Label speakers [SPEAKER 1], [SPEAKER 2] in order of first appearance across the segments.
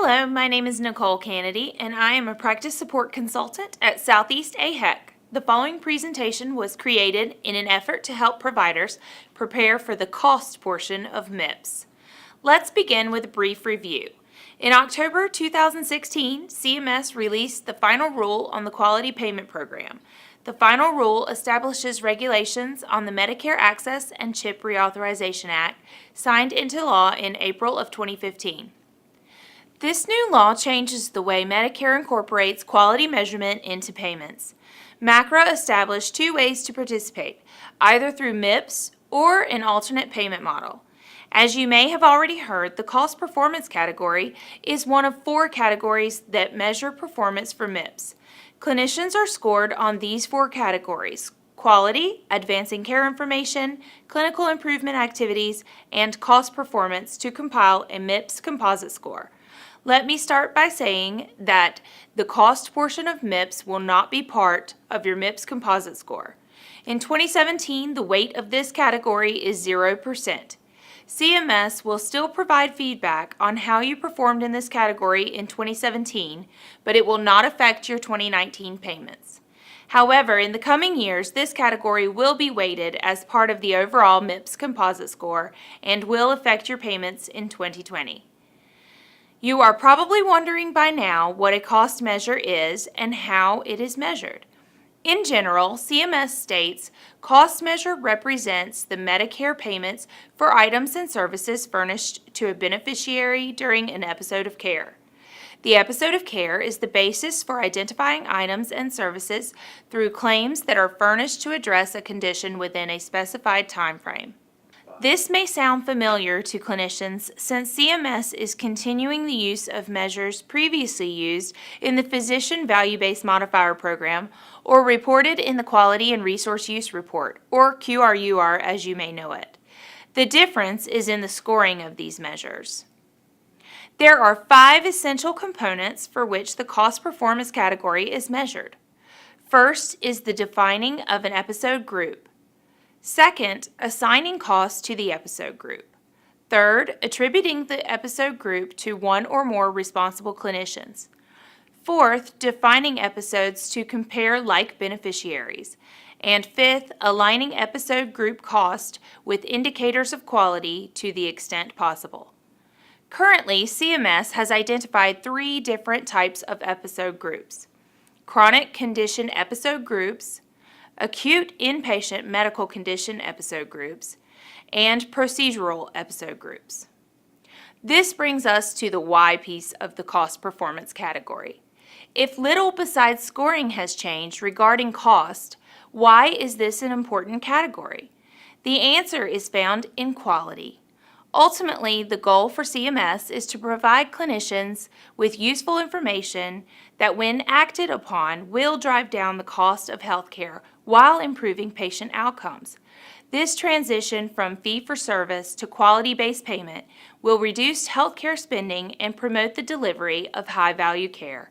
[SPEAKER 1] Hello, my name is Nicole Kennedy, and I am a practice support consultant at Southeast AHEC. The following presentation was created in an effort to help providers prepare for the cost portion of MIPS. Let's begin with a brief review. In October 2016, CMS released the final rule on the Quality Payment Program. The final rule establishes regulations on the Medicare Access and CHIP Reauthorization Act, signed into law in April of 2015. This new law changes the way Medicare incorporates quality measurement into payments. MACRA established two ways to participate, either through MIPS or an alternate payment model. As you may have already heard, the cost performance category is one of four categories that measure performance for MIPS. Clinicians are scored on these four categories: quality, advancing care information, clinical improvement activities, and cost performance to compile a MIPS composite score. Let me start by saying that the cost portion of MIPS will not be part of your MIPS composite score. In 2017, the weight of this category is 0%. CMS will still provide feedback on how you performed in this category in 2017, but it will not affect your 2019 payments. However, in the coming years, this category will be weighted as part of the overall MIPS composite score and will affect your payments in 2020. You are probably wondering by now what a cost measure is and how it is measured. In general, CMS states cost measure represents the Medicare payments for items and services furnished to a beneficiary during an episode of care. The episode of care is the basis for identifying items and services through claims that are furnished to address a condition within a specified time frame. This may sound familiar to clinicians since CMS is continuing the use of measures previously used in the Physician Value-Based Modifier Program or reported in the Quality and Resource Use Report, or QRUR as you may know it. The difference is in the scoring of these measures. There are 5 essential components for which the cost performance category is measured. First is the defining of an episode group. Second, assigning costs to the episode group. Third, attributing the episode group to one or more responsible clinicians. Fourth, defining episodes to compare like beneficiaries. And fifth, aligning episode group cost with indicators of quality to the extent possible. Currently, CMS has identified 3 different types of episode groups: chronic condition episode groups, acute inpatient medical condition episode groups, and procedural episode groups. This brings us to the why piece of the cost performance category. If little besides scoring has changed regarding cost, why is this an important category? The answer is found in quality. Ultimately, the goal for CMS is to provide clinicians with useful information that, when acted upon, will drive down the cost of healthcare while improving patient outcomes. This transition from fee-for-service to quality-based payment will reduce healthcare spending and promote the delivery of high-value care.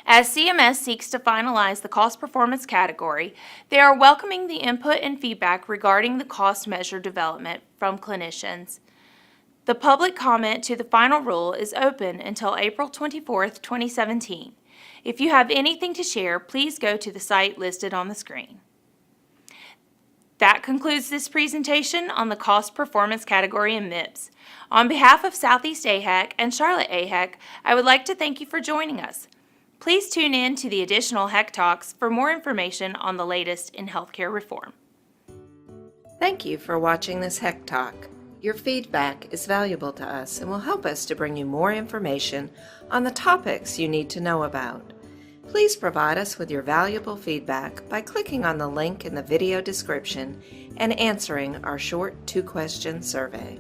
[SPEAKER 1] As CMS seeks to finalize the cost performance category, they are welcoming the input and feedback regarding the cost measure development from clinicians. The public comment to the final rule is open until April 24, 2017. If you have anything to share, please go to the site listed on the screen. That concludes this presentation on the cost performance category in MIPS. On behalf of Southeast AHEC and Charlotte AHEC, I would like to thank you for joining us. Please tune in to the additional HEC Talks for more information on the latest in healthcare reform.
[SPEAKER 2] Thank you for watching this HEC Talk. Your feedback is valuable to us and will help us to bring you more information on the topics you need to know about. Please provide us with your valuable feedback by clicking on the link in the video description and answering our short 2-question survey.